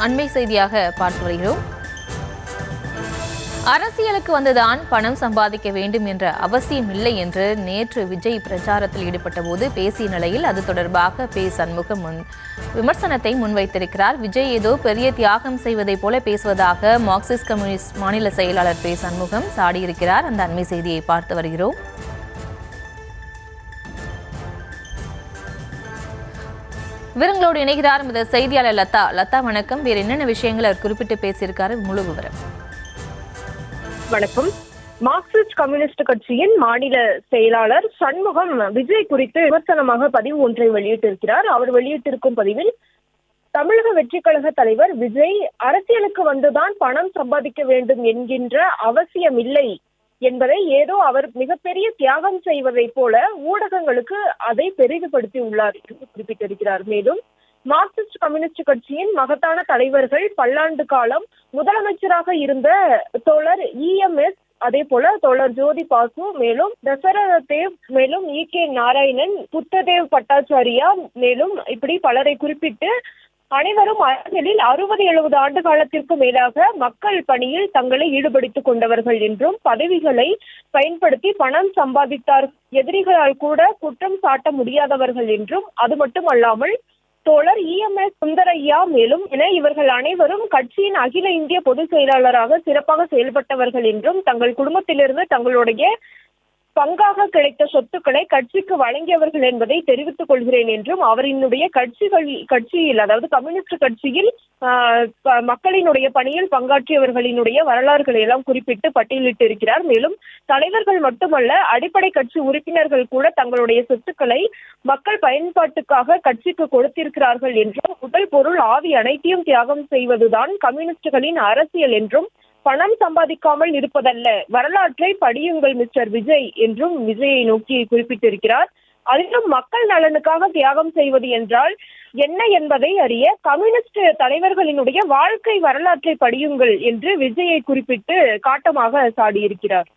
அண்மை செய்தியாக பார்த்து வருகிறோம். அரசியலுக்கு வந்துதான் பணம் சம்பாதிக்க வேண்டும் என்ற அவசியம் இல்லை என்று நேற்று விஜய் பிரச்சாரத்தில் ஈடுபட்ட போது பேசிய நிலையில் அது தொடர்பாக சண்முகம் விமர்சனத்தை முன்வைத்திருக்கிறார். விஜய் ஏதோ பெரிய தியாகம் செய்வதைப் போல பேசுவதாக மார்க்சிஸ்ட் கம்யூனிஸ்ட் மாநில செயலாளர் சண்முகம் சாடியிருக்கிறார். அந்த அண்மை செய்தியை பார்த்து வருகிறோம். விவரங்களோடு இணைகிறார் செய்தியாளர் லதா. வணக்கம். வேறு என்னென்ன விஷயங்கள் அவர் குறிப்பிட்டு பேசியிருக்காரு, முழு விவரம்? வணக்கம். மார்க்சிஸ்ட் கம்யூனிஸ்ட் கட்சியின் மாநில செயலாளர் சண்முகம் விஜய் குறித்து விமர்சனமாக பதிவு ஒன்றை வெளியிட்டிருக்கிறார். அவர் வெளியிட்டிருக்கும் பதிவில், தமிழக வெற்றி கழக தலைவர் விஜய் அரசியலுக்கு வந்துதான் பணம் சம்பாதிக்க வேண்டும் என்கின்ற அவசியம் இல்லை என்பதை ஏதோ அவர் மிகப்பெரிய தியாகம் செய்வதை போல ஊடகங்களுக்கு அதை பெரிதுபடுத்தி உள்ளார் என்று குறிப்பிட்டிருக்கிறார். மேலும் மார்க்சிஸ்ட் கம்யூனிஸ்ட் கட்சியின் மகத்தான தலைவர்கள் பல்லாண்டு காலம் முதலமைச்சராக இருந்த தோழர் EMS, அதே போல தோழர் ஜோதி பாசு, மேலும் தசரத் தேவ், மேலும் EK நாராயணன், புத்ததேவ் பட்டாச்சாரியா, மேலும் இப்படி பலரை குறிப்பிட்டு அனைவரும் அரசியலில் 60-70 ஆண்டு காலத்திற்கு மேலாக மக்கள் பணியில் தங்களை ஈடுபடுத்திக் கொண்டவர்கள் என்றும், பதவிகளை பயன்படுத்தி பணம் சம்பாதித்தார் எதிரிகளால் கூட குற்றம் சாட்ட முடியாதவர்கள் என்றும், அது மட்டுமல்லாமல் தோழர் EMS சுந்தரையா மேலும் என இவர்கள் அனைவரும் கட்சியின் அகில இந்திய பொதுச் செயலாளராக சிறப்பாக செயல்பட்டவர்கள் என்றும், தங்கள் குடும்பத்திலிருந்து தங்களுடைய பங்காக கிடைத்த சொத்துக்களை கட்சிக்கு வழங்கியவர்கள் என்பதை தெரிவித்துக் கொள்கிறேன் என்றும், அவரினுடைய கட்சியில் அதாவது கம்யூனிஸ்ட் கட்சியில் மக்களினுடைய பணியில் பங்காற்றியவர்களினுடைய வரலாறுகளை எல்லாம் குறிப்பிட்டு பட்டியலிட்டு இருக்கிறார். மேலும் தலைவர்கள் மட்டுமல்ல, அடிப்படை கட்சி உறுப்பினர்கள் கூட தங்களுடைய சொத்துக்களை மக்கள் பயன்பாட்டுக்காக கட்சிக்கு கொடுத்திருக்கிறார்கள் என்றும், உடல் பொருள் ஆவி அனைத்தையும் தியாகம் செய்வதுதான் கம்யூனிஸ்டுகளின் அரசியல் என்றும், பணம் சம்பாதிக்காமல் இருப்பதல்ல, வரலாற்றை படியுங்கள் மிஸ்டர் விஜய் என்றும் விஜயை நோக்கி குறிப்பிட்டிருக்கிறார். அதிலும் மக்கள் நலனுக்காக தியாகம் செய்வது என்றால் என்ன என்பதை அறிய கம்யூனிஸ்ட் தலைவர்களினுடைய வாழ்க்கை வரலாற்றை படியுங்கள் என்று விஜயை குறிப்பிட்டு காட்டமாக சாடியிருக்கிறார்.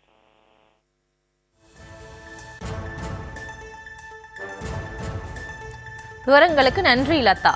விவரங்களுக்கு நன்றி லதா.